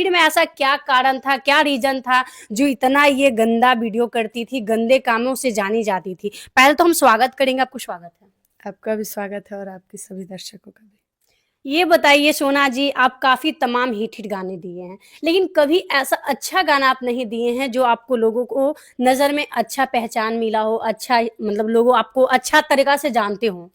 आखिर में ऐसा क्या कारण था, क्या रीजन था जो इतना ये गंदा वीडियो करती थी, गंदे कामों से जानी जाती थी? पहले तो हम स्वागत करेंगे, आपको स्वागत है। आपका भी स्वागत है और आपके सभी दर्शकों का भी। ये बताइए सोना जी, आप काफ़ी तमाम हिट-हिट गाने दिए हैं, लेकिन कभी ऐसा अच्छा गाना आप नहीं दिए हैं जो आपको लोगों को नज़र में अच्छा पहचान मिला हो, अच्छा मतलब लोग आपको अच्छा तरीक़ा से जानते हों?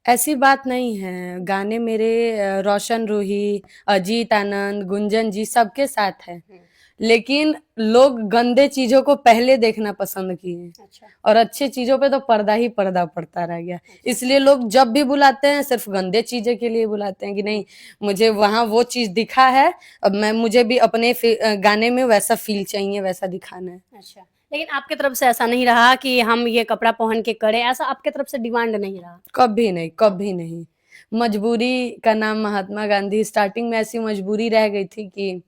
ऐसी बात नहीं है, गाने मेरे रोशन रूही, अजीत आनंद, गुंजन जी सबके साथ है। हुँ। लेकिन लोग गंदे चीज़ों को पहले देखना पसंद किए अच्छा। और अच्छी चीज़ों पे तो पर्दा ही पर्दा पड़ता रह गया। अच्छा। इसलिए लोग जब भी बुलाते हैं सिर्फ़ गंदे चीज़ें के लिए बुलाते हैं कि नहीं, मुझे वहाँ वो चीज़ दिखा है, अब मुझे भी अपने गाने में वैसा फ़ील चाहिए, वैसा दिखाना है। अच्छा, लेकिन आपकी तरफ से ऐसा नहीं रहा कि हम ये कपड़ा पहन के करें, ऐसा आपकी तरफ से डिमांड नहीं रहा? कभी नहीं, कभी नहीं। मजबूरी का नाम महात्मा गांधी, स्टार्टिंग में ऐसी मजबूरी रह गई थी कि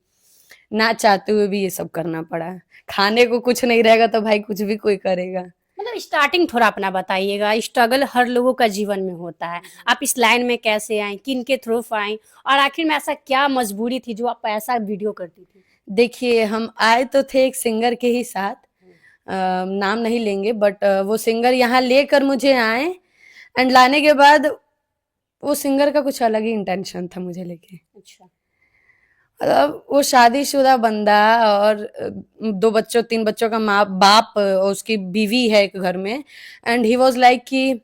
ना चाहते हुए भी ये सब करना पड़ा। खाने को कुछ नहीं रहेगा तो भाई कुछ भी कोई करेगा। मतलब स्टार्टिंग थोड़ा अपना बताइएगा, स्ट्रगल हर लोगों का जीवन में होता है। आप इस लाइन में कैसे आईं, किनके थ्रू आईं और आखिर में ऐसा क्या मजबूरी थी जो आप ऐसा वीडियो करती थी? देखिए, हम आए तो थे एक सिंगर के ही साथ, नाम नहीं लेंगे, बट वो सिंगर यहाँ लेकर मुझे आए एंड लाने के बाद वो सिंगर का कुछ अलग ही इंटेंशन था मुझे लेके। अच्छा। मतलब वो शादीशुदा बंदा और 2 बच्चों 3 बच्चों का माँ बाप, उसकी बीवी है एक घर में एंड ही वाज़ लाइक कि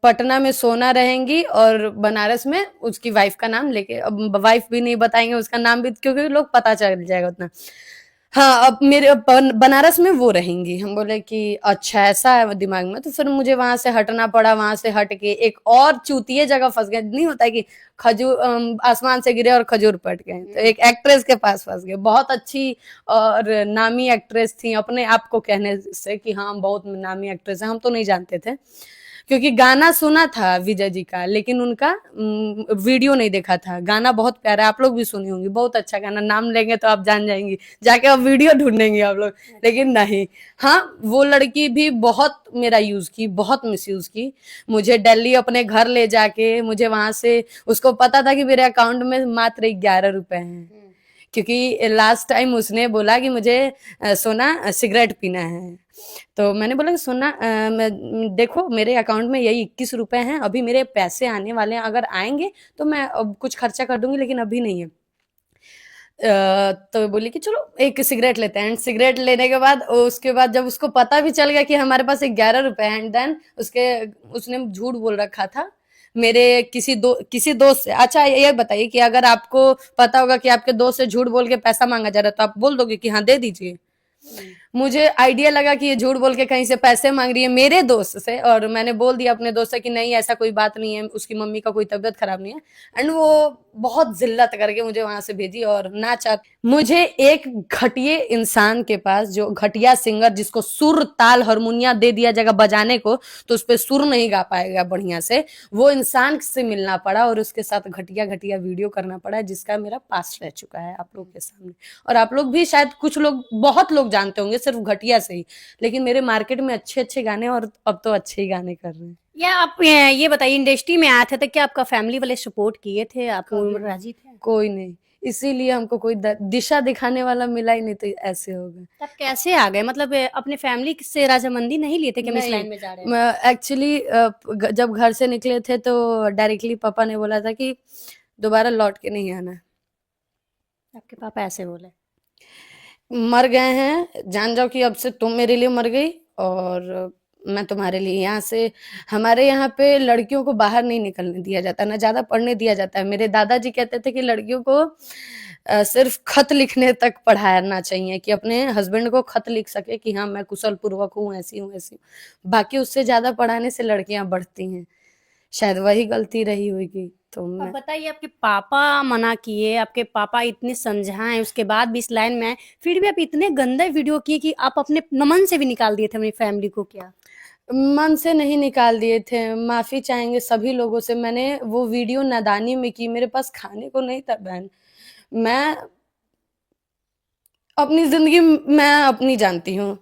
पटना में सोना रहेंगी और बनारस में उसकी वाइफ का नाम लेके, अब वाइफ भी नहीं बताएंगे, उसका नाम भी, क्योंकि लोग पता चल जाएगा उतना। हाँ, अब मेरे बनारस में वो रहेंगी। हम बोले कि अच्छा ऐसा है दिमाग में, तो फिर मुझे वहां से हटना पड़ा। वहां से हट के एक और चूतिए जगह फंस गए, नहीं होता है कि खजूर आसमान से गिरे और खजूर पट गए, तो एक एक्ट्रेस के पास फंस गए, बहुत अच्छी और नामी एक्ट्रेस थी, अपने आप को कहने से कि हाँ बहुत नामी एक्ट्रेस है। हम तो नहीं जानते थे क्योंकि गाना सुना था विजय जी का, लेकिन उनका वीडियो नहीं देखा था। गाना बहुत प्यारा है, आप लोग भी सुनी होंगी, बहुत अच्छा गाना, नाम लेंगे तो आप जान जाएंगी, जाके अब वीडियो ढूंढेंगे आप लोग। लेकिन नहीं, हाँ वो लड़की भी बहुत मेरा यूज की, बहुत मिसयूज की। मुझे दिल्ली अपने घर ले जाके, मुझे वहां से, उसको पता था कि मेरे अकाउंट में मात्र 11 रुपए हैं, क्योंकि लास्ट टाइम उसने बोला कि मुझे सोना सिगरेट पीना है, तो मैंने बोला कि सोना देखो मेरे अकाउंट में यही 21 रुपए हैं, अभी मेरे पैसे आने वाले हैं, अगर आएंगे तो मैं अब कुछ खर्चा कर दूंगी, लेकिन अभी नहीं है। तो बोली कि चलो एक सिगरेट लेते हैं। सिगरेट लेने के बाद, उसके बाद जब उसको पता भी चल गया कि हमारे पास 11 रुपए हैं, एंड देन उसने झूठ बोल रखा था मेरे किसी दोस्त से। अच्छा ये बताइए कि अगर आपको पता होगा कि आपके दोस्त से झूठ बोल के पैसा मांगा जा रहा है, तो आप बोल दोगे कि हाँ दे दीजिए? मुझे आइडिया लगा कि ये झूठ बोल के कहीं से पैसे मांग रही है मेरे दोस्त से, और मैंने बोल दिया अपने दोस्त से कि नहीं ऐसा कोई बात नहीं है, उसकी मम्मी का कोई तबीयत खराब नहीं है। एंड वो बहुत जिल्लत करके मुझे वहां से भेजी, और ना चाह मुझे एक घटिया इंसान के पास, जो घटिया सिंगर, जिसको सुर ताल हारमोनिया दे दिया जाएगा बजाने को तो उस पर सुर नहीं गा पाएगा बढ़िया से, वो इंसान से मिलना पड़ा और उसके साथ घटिया घटिया वीडियो करना पड़ा, जिसका मेरा पास रह चुका है आप लोग के सामने। और आप लोग भी शायद, कुछ लोग, बहुत लोग जानते होंगे सिर्फ घटिया से ही, लेकिन मेरे मार्केट में अच्छे अच्छे गाने, और अब तो अच्छे ही गाने कर रहे हैं। या आप ये बताइए, इंडस्ट्री में आए थे तो क्या आपका फैमिली वाले सपोर्ट किए थे, आप राजी थे? कोई नहीं, इसीलिए हमको कोई दिशा दिखाने वाला मिला ही नहीं, तो ऐसे हो गए। तब कैसे आ गए, मतलब अपने फैमिली से राजामंदी नहीं लिए थे कि हम इस नहीं, लाइन में जा रहे हैं? एक्चुअली जब घर से निकले थे तो डायरेक्टली पापा ने बोला था कि दोबारा लौट के नहीं आना। आपके पापा ऐसे बोले? मर गए हैं, जान जाओ कि अब से तुम मेरे लिए मर गई और मैं तुम्हारे लिए। यहाँ से, हमारे यहाँ पे लड़कियों को बाहर नहीं निकलने दिया जाता, ना ज्यादा पढ़ने दिया जाता है। मेरे दादाजी कहते थे कि लड़कियों को सिर्फ खत लिखने तक पढ़ाना चाहिए, कि अपने हस्बैंड को खत लिख सके कि हाँ मैं कुशल पूर्वक हूँ, ऐसी हूँ ऐसी हूँ। बाकी उससे ज्यादा पढ़ाने से लड़कियां बढ़ती हैं, शायद वही गलती रही होगी। तो अब मैं, बताइए, आपके पापा मना किए, आपके पापा इतने समझाएं, उसके बाद भी इस लाइन में आए, फिर भी आप इतने गंदे वीडियो किए कि आप अपने नमन से भी निकाल दिए थे अपनी फैमिली को क्या? मन से नहीं निकाल दिए थे, माफी चाहेंगे सभी लोगों से। मैंने वो वीडियो नादानी में की, मेरे पास खाने को नहीं था बहन। मैं अपनी जिंदगी मैं अपनी जानती हूँ,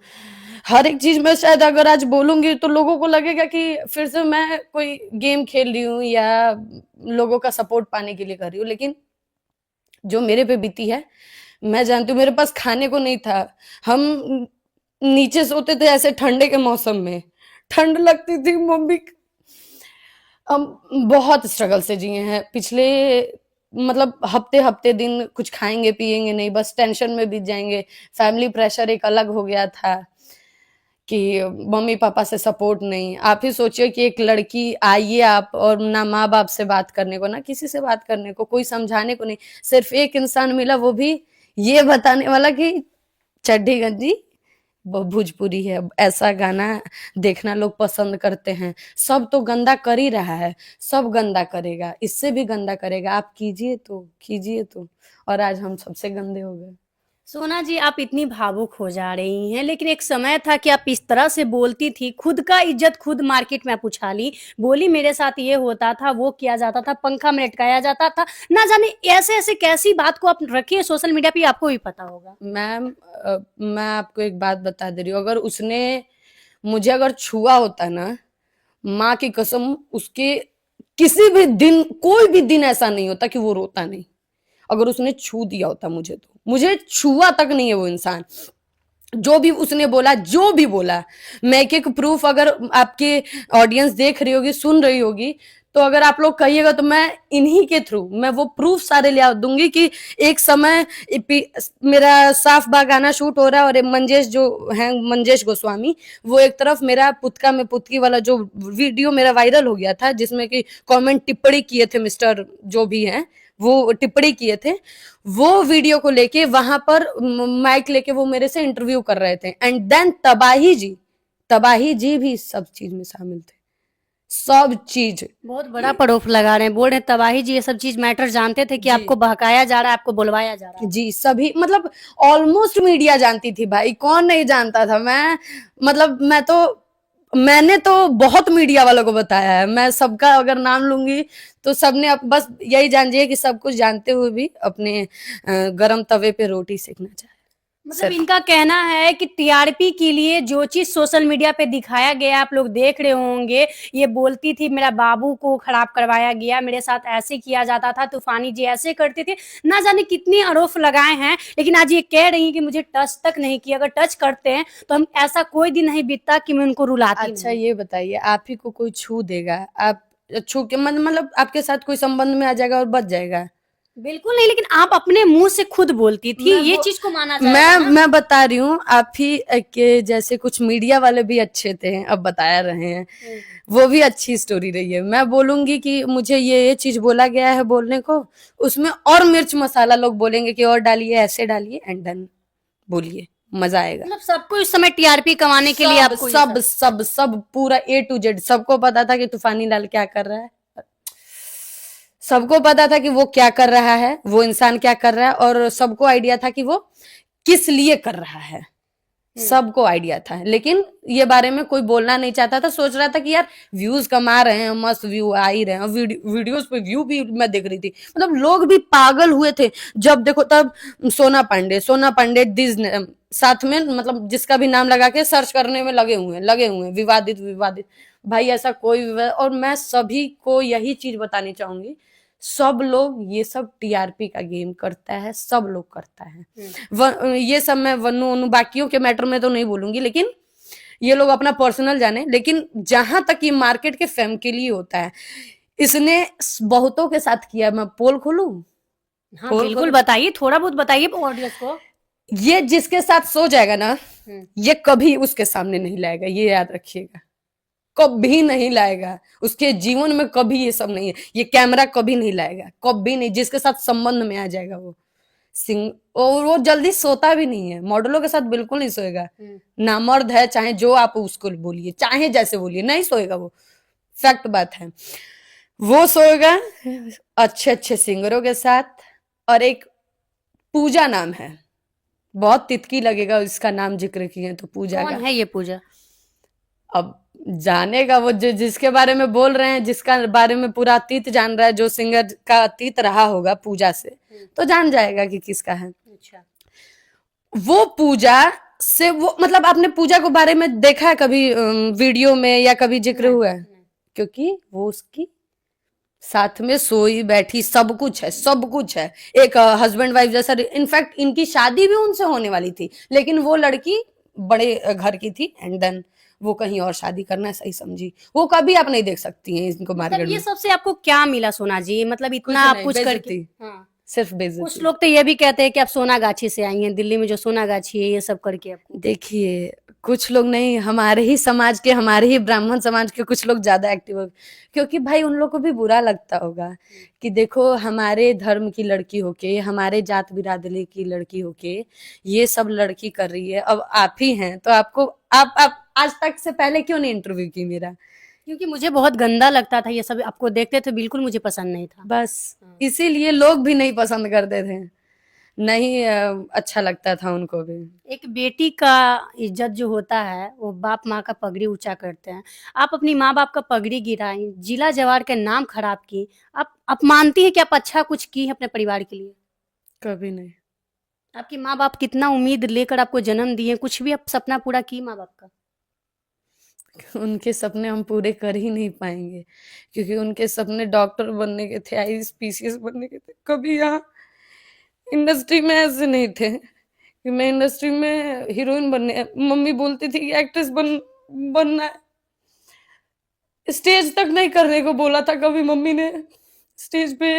हर एक चीज में शायद अगर आज बोलूंगी तो लोगों को लगेगा कि फिर से मैं कोई गेम खेल रही हूँ या लोगों का सपोर्ट पाने के लिए कर रही हूँ, लेकिन जो मेरे पे बीती है मैं जानती हूँ। मेरे पास खाने को नहीं था, हम नीचे सोते थे ऐसे ठंडे के मौसम में, ठंड लगती थी। मम्मी हम बहुत स्ट्रगल से जिए हैं पिछले, मतलब हफ्ते हफ्ते दिन कुछ खाएंगे पिएंगे नहीं, बस टेंशन में बीत जाएंगे। फैमिली प्रेशर एक अलग हो गया था कि मम्मी पापा से सपोर्ट नहीं। आप ही सोचिए कि एक लड़की आइए आप, और ना माँ बाप से बात करने को, ना किसी से बात करने को, कोई समझाने को नहीं, सिर्फ एक इंसान मिला, वो भी ये बताने वाला कि चड्ढी गंजी भोजपुरी है। ऐसा गाना देखना लोग पसंद करते हैं। सब तो गंदा कर ही रहा है, सब गंदा करेगा, इससे भी गंदा करेगा, आप कीजिए तो। और आज हम सबसे गंदे हो गए। सोना जी, आप इतनी भावुक हो जा रही हैं, लेकिन एक समय था कि आप इस तरह से बोलती थी, खुद का इज्जत खुद मार्केट में आप उछाली, बोली मेरे साथ ये होता था, वो किया जाता था, पंखा में लटकाया जाता था, ना जाने ऐसे-ऐसे कैसी बात को आप रखी है सोशल मीडिया पे, आपको भी पता होगा। मैम मैं आपको एक बात बता दे रही हूँ, अगर उसने मुझे अगर छुआ होता ना, माँ की कसम, उसके किसी भी दिन, कोई भी दिन ऐसा नहीं होता कि वो रोता नहीं। अगर उसने छू दिया होता मुझे, तो मुझे छुआ तक नहीं है वो इंसान। जो भी उसने बोला, जो भी बोला, मैं एक एक प्रूफ, अगर आपके ऑडियंस देख रही होगी, सुन रही होगी, तो अगर आप लोग कहिएगा तो मैं इन्हीं के थ्रू मैं वो प्रूफ सारे ले दूंगी कि एक समय मेरा साफ बा गाना शूट हो रहा है, और मंजेश जो है, मंजेश गोस्वामी, वो एक तरफ मेरा पुतका में पुतकी वाला जो वीडियो मेरा वायरल हो गया था, जिसमें कि कमेंट टिप्पणी किए थे मिस्टर जो भी हैं, वो टिप्पणी किए थे, वो वीडियो को लेके वहां पर माइक लेके वो मेरे से इंटरव्यू कर रहे थे। एंड देन तबाही जी भी सब चीज में शामिल थे, सब चीज। बहुत बड़ा पड़ोफ लगा रहे हैं, बोल रहे हैं तबाही जी ये सब चीज मैटर जानते थे कि आपको बहकाया जा रहा है, आपको बुलवाया जा रहा है। जी, सभी, मतलब ऑलमोस्ट मीडिया जानती थी भाई, कौन नहीं जानता था। मतलब मैंने तो बहुत मीडिया वालों को बताया है, मैं सबका अगर नाम लूंगी तो सबने बस यही जानिए कि सब कुछ जानते हुए भी अपने गरम तवे पे रोटी सेकना चाहे। मतलब इनका कहना है कि टीआरपी के लिए जो चीज सोशल मीडिया पे दिखाया गया, आप लोग देख रहे होंगे, ये बोलती थी मेरा बाबू को खराब करवाया गया, मेरे साथ ऐसे किया जाता था, तूफानी जी ऐसे करते थे, ना जाने कितने आरोप लगाए हैं, लेकिन आज ये कह रही हैं कि मुझे टच तक नहीं किया। अगर टच करते हैं तो हम ऐसा कोई दिन नहीं बीतता कि मैं उनको रुलाती। अच्छा ये बताइए, आप ही को कोई छू देगा, आप छू के मतलब आपके साथ कोई संबंध में आ जाएगा और बच जाएगा? बिल्कुल नहीं, लेकिन आप अपने मुंह से खुद बोलती थी, ये चीज को माना जाएगा ना? मैं बता रही हूँ, आप ही के जैसे कुछ मीडिया वाले भी अच्छे थे, अब बता रहे हैं, वो भी अच्छी स्टोरी रही है। मैं बोलूंगी कि मुझे ये चीज बोला गया है बोलने को, उसमें और मिर्च मसाला लोग बोलेंगे कि और डालिए, ऐसे डालिए, एंड देन बोलिए, मजा आएगा। मतलब सबको इस समय टीआरपी कमाने के लिए आपको सब पूरा A to Z सबको पता था कि तूफानी लाल क्या कर रहा है, सबको पता था कि वो क्या कर रहा है, वो इंसान क्या कर रहा है, और सबको आइडिया था कि वो किस लिए कर रहा है, सबको आइडिया था। लेकिन ये बारे में कोई बोलना नहीं चाहता था, सोच रहा था कि यार व्यूज कमा रहे हैं, मस्त व्यू आ ही रहे हैं, वीडियोस पे व्यू भी मैं देख रही थी, मतलब लोग भी पागल हुए थे जब देखो तब सोना पांडे दिस साथ में, मतलब जिसका भी नाम लगा के सर्च करने में लगे हुए हैं, विवादित। भाई ऐसा कोई और मैं सभी को यही चीज बतानी चाहूंगी, सब लोग ये सब टीआरपी का गेम करता है, सब लोग करता है। ये सब मैं वनु बाकियों के मैटर में तो नहीं बोलूंगी, लेकिन ये लोग अपना पर्सनल जाने, लेकिन जहां तक ये मार्केट के फेम के लिए होता है, इसने बहुतों के साथ किया। मैं पोल खोलूं? हाँ, बिल्कुल बताइए, थोड़ा बहुत बताइए ऑडियंस को। ये जिसके साथ सो जाएगा ना, ये कभी उसके सामने नहीं लाएगा, ये याद रखिएगा, कभी नहीं लाएगा, उसके जीवन में कभी ये सब नहीं है, ये कैमरा कभी नहीं लाएगा, कभी नहीं। जिसके साथ संबंध में आ जाएगा वो और वो जल्दी सोता भी नहीं है, मॉडलों के साथ बिल्कुल नहीं सोएगा, नामर्द है, चाहे जो आप उसको बोलिए, चाहे जैसे बोलिए, नहीं सोएगा वो, फैक्ट बात है। वो सोएगा अच्छे सिंगरों के साथ, और एक पूजा नाम है, बहुत तितकी लगेगा इसका नाम जिक्र किए तो पूजा कौन है ये पूजा? अब जानेगा वो जिसके बारे में बोल रहे हैं, जिसका बारे में पूरा अतीत जान रहा है, जो सिंगर का अतीत रहा होगा पूजा से, तो जान जाएगा कि किसका है। अच्छा, वो पूजा से वो, मतलब आपने पूजा के बारे में देखा है कभी वीडियो में या कभी जिक्र हुआ है? क्योंकि वो उसकी साथ में सोई बैठी, सब कुछ है, सब कुछ है। एक हस्बैंड वाइफ जैसा, इनफैक्ट इनकी शादी भी उनसे होने वाली थी, लेकिन वो लड़की बड़े घर की थी एंड देन वो कहीं और शादी करना सही समझी। वो कभी आप नहीं देख सकती हैं इनको मतलब मार्केट ये में। सबसे आपको क्या मिला सोना जी? मतलब कुछ इतना आप नहीं, कुछ करके। बेइज्जती, हाँ, सिर्फ कुछ बेइज्जती। लोग तो ये भी कहते हैं कि आप सोनागाछी से आई हैं, दिल्ली में जो सोनागाछी है ये सब करके आपको। देखिए, कुछ लोग नहीं, हमारे ही समाज के, हमारे ही ब्राह्मण समाज के कुछ लोग ज्यादा एक्टिव हो, क्योंकि भाई उन लोग को भी बुरा लगता होगा कि देखो हमारे धर्म की लड़की होके, हमारे जात बिरादरी की लड़की होके ये सब लड़की कर रही है, अब आप ही हैं तो आपको, आप आज तक से पहले क्यों नहीं इंटरव्यू की मेरा? क्योंकि मुझे बहुत गंदा लगता था ये सब, आपको देखते थे बिल्कुल मुझे पसंद नहीं था। बस हाँ। इसीलिए लोग भी नहीं पसंद करते थे, नहीं अच्छा लगता था उनको भी। एक बेटी का इज्जत जो होता है वो बाप माँ का पगड़ी ऊंचा करते हैं। आप अपनी माँ बाप का पगड़ी गिराई, जिला जवार का नाम खराब की। आप मानती है कि आप अच्छा कुछ की है अपने परिवार के लिए? कभी नहीं। आपकी माँ बाप कितना उम्मीद लेकर आपको जन्म दिए, कुछ भी आप सपना पूरा की माँ बाप का? उनके सपने हम पूरे कर ही नहीं पाएंगे, क्योंकि उनके सपने डॉक्टर बनने के थे, आईएएस पीसीएस बनने के थे। कभी यहाँ इंडस्ट्री में ऐसे नहीं थे कि मैं इंडस्ट्री में हीरोइन बनने, मम्मी बोलती थी कि एक्ट्रेस बनना है, स्टेज तक नहीं करने को बोला था कभी मम्मी ने। स्टेज पे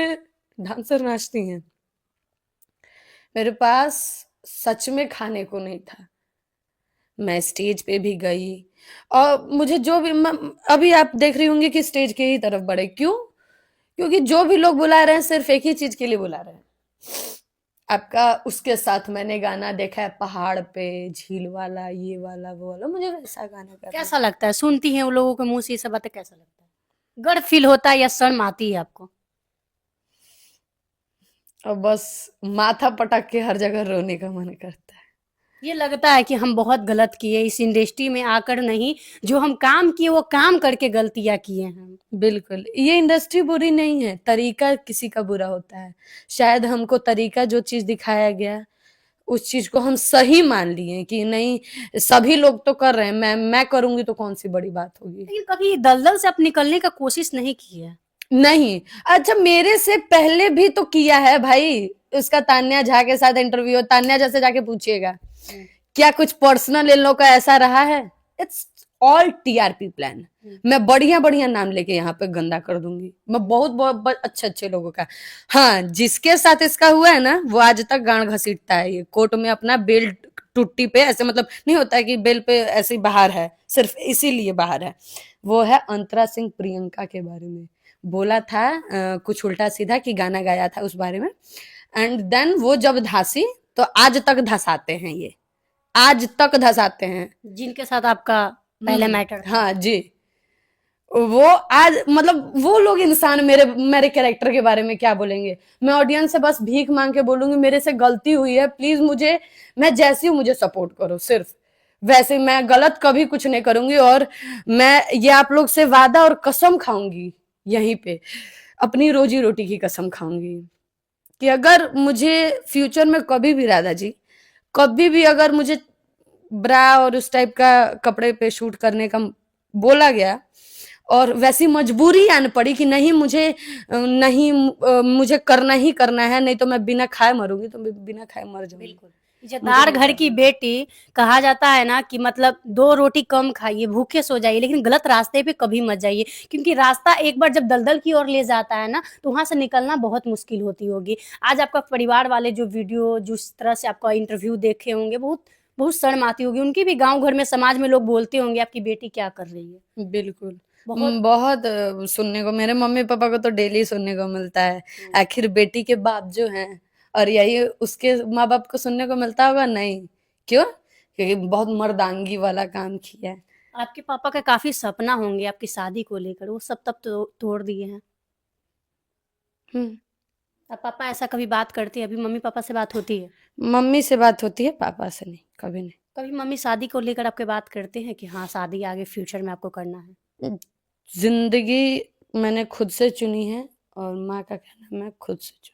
डांसर नाचती हैं, मेरे पास सच में खाने को नहीं था, मैं स्टेज पे भी गई। और मुझे जो भी अभी आप देख रही होंगी कि स्टेज के ही तरफ बढ़े, क्यों? क्योंकि जो भी लोग बुला रहे हैं सिर्फ एक ही चीज के लिए बुला रहे हैं, आपका उसके साथ मैंने गाना देखा है पहाड़ पे, झील वाला, ये वाला वो वाला, मुझे वैसा गाना करना। कैसा लगता है सुनती हैं उन लोगों के मुंह से ये सब बातें? कैसा लगता है? गर्व फील होता है या शर्म आती है आपको? और बस माथा पटक के हर जगह रोने का मन करता है। ये लगता है कि हम बहुत गलत किए इस इंडस्ट्री में आकर, नहीं जो हम काम किए वो काम करके गलतियां किए हैं हम। बिल्कुल, ये इंडस्ट्री बुरी नहीं है, तरीका किसी का बुरा होता है। शायद हमको तरीका जो चीज दिखाया गया उस चीज को हम सही मान लिए कि नहीं, सभी लोग तो कर रहे हैं, मैं करूंगी तो कौन सी बड़ी बात होगी। लेकिन कभी दलदल से आप निकलने का कोशिश नहीं की है? नहीं, अच्छा मेरे से पहले भी तो किया है भाई, उसका तान्या झा के साथ इंटरव्यू, तान्या झा से जाके पूछिएगा क्या कुछ पर्सनल इन लोग का ऐसा रहा है? It's all TRP plan. मैं बढ़िया बढ़िया नाम लेके यहाँ पे गंदा कर दूंगी, मैं बहुत बहुत अच्छे अच्छे लोगों का। हाँ, जिसके साथ इसका हुआ है ना वो आज तक गांड घसीटता है, ये कोर्ट में अपना बेल टुट्टी पे, ऐसे मतलब नहीं होता है कि बेल पे ऐसे बाहर है, सिर्फ इसीलिए बाहर है। वो है अंतरा सिंह प्रियंका के बारे में बोला था कुछ उल्टा सीधा कि गाना गाया था उस बारे में, एंड देन वो जब धंसी तो आज तक धसाते हैं, ये आज तक धसाते हैं। जिनके साथ आपका पहले मैटर था? हाँ जी, वो आज मतलब वो लोग इंसान मेरे मेरे कैरेक्टर के बारे में क्या बोलेंगे? मैं ऑडियंस से बस भीख मांग के बोलूंगी मेरे से गलती हुई है, प्लीज मुझे, मैं जैसी हूँ मुझे सपोर्ट करो, सिर्फ वैसे, मैं गलत कभी कुछ नहीं करूंगी। और मैं ये आप लोग से वादा और कसम खाऊंगी यहीं पे, अपनी रोजी रोटी की कसम खाऊंगी कि अगर मुझे फ्यूचर में कभी भी, राधा जी, कभी भी अगर मुझे ब्रा और उस टाइप का कपड़े पे शूट करने का बोला गया और वैसी मजबूरी आन पड़ी कि नहीं मुझे, नहीं मुझे करना ही करना है, नहीं तो मैं बिना खाए मरूंगी, तो मैं बिना खाए मर जाऊंगी। बिल्कुल। इज्जतदार घर की बेटी, कहा जाता है ना कि मतलब 2 रोटी कम खाइए, भूखे सो जाइए, लेकिन गलत रास्ते पे कभी मत जाइए, क्योंकि रास्ता एक बार जब दलदल की ओर ले जाता है ना, तो वहाँ से निकलना बहुत मुश्किल होती होगी। आज आपका परिवार वाले जो वीडियो, जिस तरह से आपका इंटरव्यू देखे होंगे, बहुत बहुत शर्म आती होगी। उनकी भी गाँव घर में, समाज में लोग बोलते होंगे आपकी बेटी क्या कर रही है? बिल्कुल, बहुत। बहुत सुनने को, मेरे मम्मी पापा को तो डेली सुनने को मिलता है, आखिर बेटी के बाप जो हैं, और यही उसके माँ बाप को सुनने को मिलता होगा, नहीं क्यों? क्योंकि बहुत मर्दांगी वाला काम किया है। आपके पापा का काफ़ी सपना होंगे आपकी शादी को लेकर, वो सब तब तो तोड़ दिए हैं। हम्म, अब पापा ऐसा कभी बात करते हैं? अभी मम्मी पापा से बात होती है? मम्मी से बात होती है, पापा से नहीं, कभी नहीं। कभी मम्मी शादी को लेकर आपके बात करते हैं कि हाँ शादी आगे फ्यूचर में आपको करना है? जिंदगी मैंने खुद से चुनी है और माँ का कहना मैं खुद से चुनी।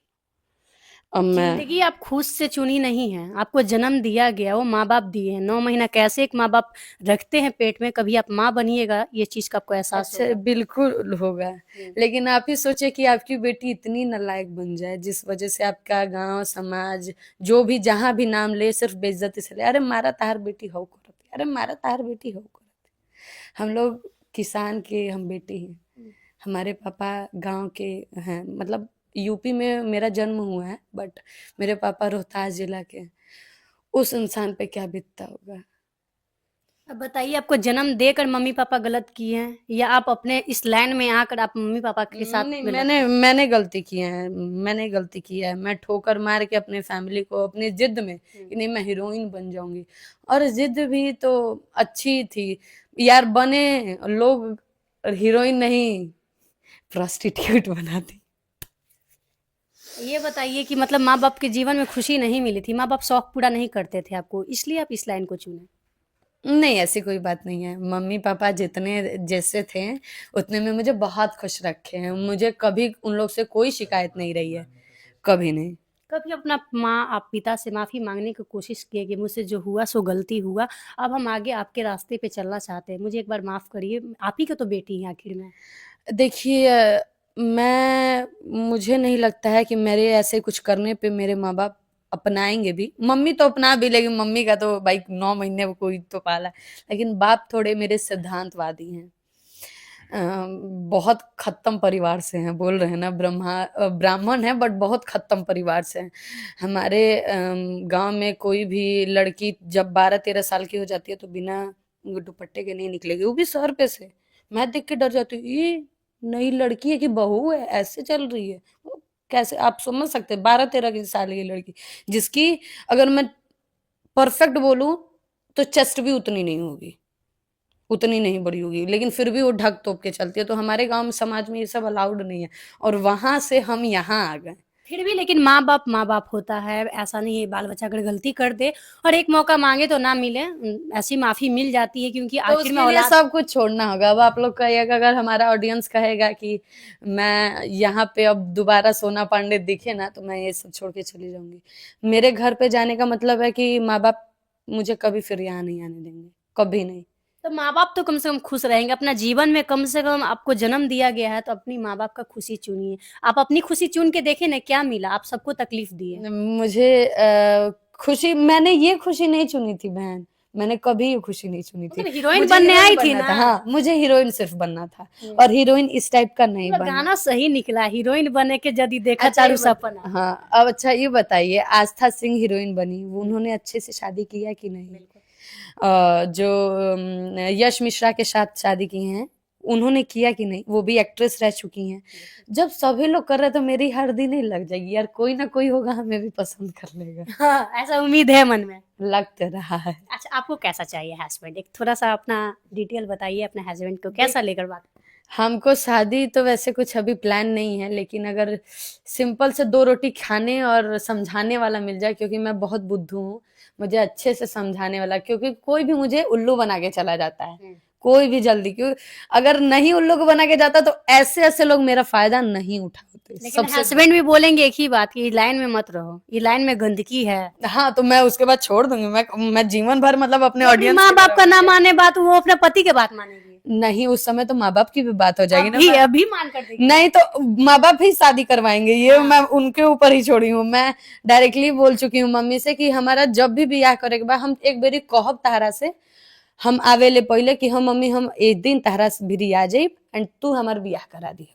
अब मैं जिंदगी आप खुद से चुनी नहीं है, आपको जन्म दिया गया, वो माँ बाप दिए हैं। 9 महीना कैसे एक माँ बाप रखते हैं पेट में, कभी आप माँ बनिएगा, ये चीज का आपको एहसास अच्छा होगा। बिल्कुल होगा। हम्म। लेकिन आप ही सोचे कि आपकी बेटी इतनी नालायक बन जाए जिस वजह से आपका गांव समाज जो भी जहां भी नाम ले सिर्फ बेइज्जती से ले, अरे मारा तार बेटी हो करती, अरे मारा तार बेटी हो करती। हम लोग किसान के हम बेटे हैं। हमारे पापा गांव के हैं, मतलब यूपी में मेरा जन्म हुआ है बट मेरे पापा रोहतास जिला के हैं। उस इंसान पे क्या बीतता होगा। अब बताइए, आपको जन्म देकर मम्मी पापा गलत किए हैं, या आप अपने इस लाइन में आकर आप मम्मी पापा के साथ नहीं, गलत? मैंने गलती की है, मैंने गलती की है। मैं ठोकर मार के अपने फैमिली को अपनी जिद में कि नहीं मैं हीरोइन बन जाऊंगी, और जिद भी तो अच्छी थी यार, बने लोग हीरोइन नहीं प्रोस्टिट्यूट बना दी। ये बताइए कि मतलब माँ बाप के जीवन में खुशी नहीं मिली थी, माँ बाप शौक पूरा नहीं करते थे आपको, इसलिए आप इस लाइन को चुने? नहीं ऐसी कोई बात नहीं है, मम्मी पापा जितने जैसे थे उतने में मुझे बहुत खुश रखे हैं। मुझे कभी उन लोग से कोई शिकायत नहीं रही है, कभी नहीं। कभी अपना माँ आप पिता से माफ़ी मांगने की कोशिश किए कि मुझसे जो हुआ सो गलती हुआ, अब हम आगे आपके रास्ते पे चलना चाहते हैं, मुझे एक बार माफ़ करिए, आप ही की तो बेटी हैं आखिर में। देखिए मैं मुझे नहीं लगता है कि मेरे ऐसे कुछ करने पे मेरे माँ बाप अपनाएंगे भी। मम्मी तो अपना भी लेगी, मम्मी का तो भाई 9 महीने में कोई तो पाला है। लेकिन बाप थोड़े मेरे सिद्धांतवादी हैं। बहुत खत्म परिवार से हैं, बोल रहे हैं ना, ब्राह्मण है बट बहुत खत्म परिवार से हैं। हमारे गांव में कोई भी लड़की जब 12-13 साल की हो जाती है तो बिना दुपट्टे के नहीं निकलेगी, वो भी सर पे से। मैं देख के डर जाती हूँ, ये नई लड़की है कि बहू है, ऐसे चल रही है। वो कैसे आप समझ सकते हैं, 12-13 साल की लड़की जिसकी अगर मैं परफेक्ट बोलूं तो चेस्ट भी उतनी नहीं होगी, उतनी नहीं बड़ी होगी, लेकिन फिर भी वो ढक तोप के चलती है। तो हमारे गांव में समाज में ये सब अलाउड नहीं है, और वहां से हम यहाँ आ गए। फिर भी लेकिन माँ बाप होता है, ऐसा नहीं है बाल बच्चा अगर गलती कर दे और एक मौका मांगे तो ना मिले, ऐसी माफ़ी मिल जाती है, क्योंकि तो आखिर में उसके लिए औलाद। सब कुछ छोड़ना होगा। अब आप लोग कहिएगा, अगर हमारा ऑडियंस कहेगा कि मैं यहाँ पे अब दोबारा सोना पांडे दिखे ना तो मैं ये सब छोड़ के चली जाऊंगी। मेरे घर पे जाने का मतलब है कि माँ बाप मुझे कभी फिर यहाँ नहीं आने देंगे, कभी नहीं। तो माँ बाप तो कम से कम खुश रहेंगे अपना जीवन में, कम से कम आपको जन्म दिया गया है तो अपनी माँ बाप का खुशी चुनिए। आप अपनी खुशी चुन के देखे ना, क्या मिला, आप सबको तकलीफ दिए। मुझे खुशी, मैंने ये खुशी नहीं चुनी थी बहन, मैंने कभी ये खुशी नहीं चुनी थी। मतलब हीरोइन मुझे बनने हीरोइन आई थी बनना ना। था, हाँ मुझे हीरोइन सिर्फ बनना था, और हीरोइन इस टाइप का नहीं मतलब बनना। गाना सही निकला, हीरोइन बने के यदि देखा अच्छा तारू सपना। हाँ अब अच्छा ये बताइए, आस्था सिंह हीरोइन बनी, वो उन्होंने अच्छे से शादी किया कि नहीं? बिल्कुल। जो यश मिश्रा के साथ शादी की हैं उन्होंने किया कि नहीं? वो भी एक्ट्रेस रह चुकी हैं। जब सभी लोग कर रहे तो मेरी हल्दी नहीं लग जाएगी यार, कोई ना कोई होगा हमें भी पसंद कर लेगा। हाँ, ऐसा उम्मीद है मन में। लग तो रहा है। अच्छा, आपको कैसा चाहिए हस्बैंड, एक थोड़ा सा अपना डिटेल बताइए, अपने हस्बैंड को कैसा लेकर बात। हमको शादी तो वैसे कुछ अभी प्लान नहीं है, लेकिन अगर सिंपल से 2 रोटी खाने और समझाने वाला मिल जाए, क्योंकि मैं बहुत बुद्धू हूँ, मुझे अच्छे से समझाने वाला, क्योंकि कोई भी मुझे उल्लू बना के चला जाता है, कोई भी जल्दी, क्यों अगर नहीं उल्लू को बना के जाता तो ऐसे ऐसे लोग मेरा फायदा नहीं उठाते। लेकिन सबसे हस्बैंड भी बोलेंगे एक ही बात कि लाइन में मत रहो, ये लाइन में गंदगी है। हाँ तो मैं उसके बाद छोड़ दूंगी, मैं जीवन भर मतलब अपने जब भी ऑडियंस माँ बाप का ना माने बात, वो अपने पति के बात मानेगी। नहीं, उस समय तो माँ बाप की भी बात हो जाएगी ना। अभी मान कर देगी। नहीं तो माँ बाप ही शादी करवाएंगे, ये मैं उनके ऊपर ही छोड़ी हूँ। मैं डायरेक्टली बोल चुकी हूँ मम्मी से कि हमारा जब भी बियाह करे के बाद हम एक बेरी कहब तारा से, हम आवेले पहले कि हम मम्मी हम एक दिन तारा भी आ जाइब एंड तू हमार बियाह करा दी,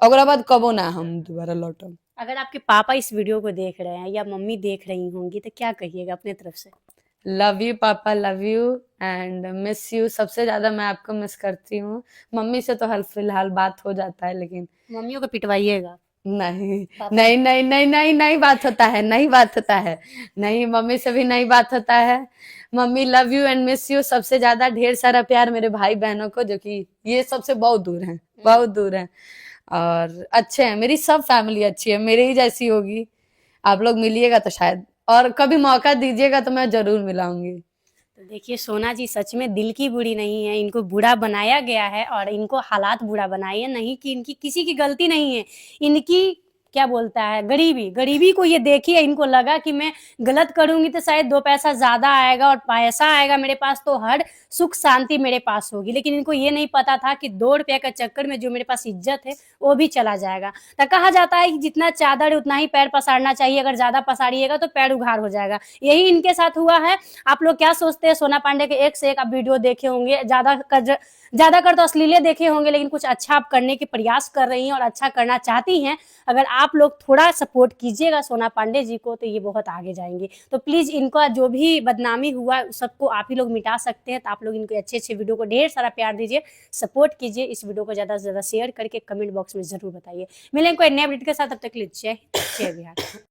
ओकरा बाद कबो ना हम दोबारा लौटम। अगर आपके पापा इस वीडियो को देख रहे हैं या मम्मी देख रही होंगी तो क्या कहिएगा अपने तरफ से? लव यू पापा, love you and miss you. सबसे ज्यादा मैं आपको मिस करती हूँ। मम्मी से तो हाल फिलहाल बात हो जाता है, लेकिन मम्मियों को पिटवाइएगा। नहीं नहीं नहीं नहीं नहीं नहीं बात होता है, नहीं बात होता है, नहीं मम्मी से भी नहीं बात होता है। Mummy love you and miss you. सबसे ज्यादा ढेर सारा प्यार मेरे भाई बहनों को, जो कि ये सबसे बहुत दूर हैं, बहुत दूर हैं, और अच्छे हैं। मेरी सब फैमिली अच्छी है, मेरे ही जैसी होगी। आप लोग मिलिएगा तो शायद, और कभी मौका दीजिएगा तो मैं जरूर मिलाऊंगी। तो देखिए सोना जी सच में दिल की बुरी नहीं है, इनको बुरा बनाया गया है और इनको हालात बुरा बनाए हैं, नहीं कि इनकी किसी की गलती नहीं है। इनकी क्या बोलता है, गरीबी को ये देखिए, इनको लगा कि मैं गलत करूंगी तो शायद 2 पैसा ज्यादा आएगा और पैसा आएगा मेरे पास तो हर सुख शांति मेरे पास होगी, लेकिन इनको ये नहीं पता था कि 2 रुपया के चक्कर में जो मेरे पास इज्जत है वो भी चला जाएगा। तो कहा जाता है कि जितना चादर है उतना ही पैर पसारना चाहिए, अगर ज्यादा पसारिएगा तो पैर उघार हो जाएगा। यही इनके साथ हुआ है। आप लोग क्या सोचते हैं, सोना पांडे के एक से एक आप वीडियो देखे होंगे, ज्यादातर तो अश्लीले देखे होंगे, लेकिन कुछ अच्छा आप करने के प्रयास कर रही हैं और अच्छा करना चाहती हैं। अगर आप लोग थोड़ा सपोर्ट कीजिएगा सोना पांडे जी को तो ये बहुत आगे जाएंगे। तो प्लीज इनका जो भी बदनामी हुआ सबको आप ही लोग मिटा सकते हैं। तो आप लोग इनको अच्छे अच्छे वीडियो को ढेर सारा प्यार दीजिए, सपोर्ट कीजिए, इस वीडियो को ज्यादा से ज्यादा शेयर करके कमेंट बॉक्स में जरूर बताइए। मिलेंगे कोई नए अपडेट के साथ, तब तक के लिए जय हिंद, जय बिहार।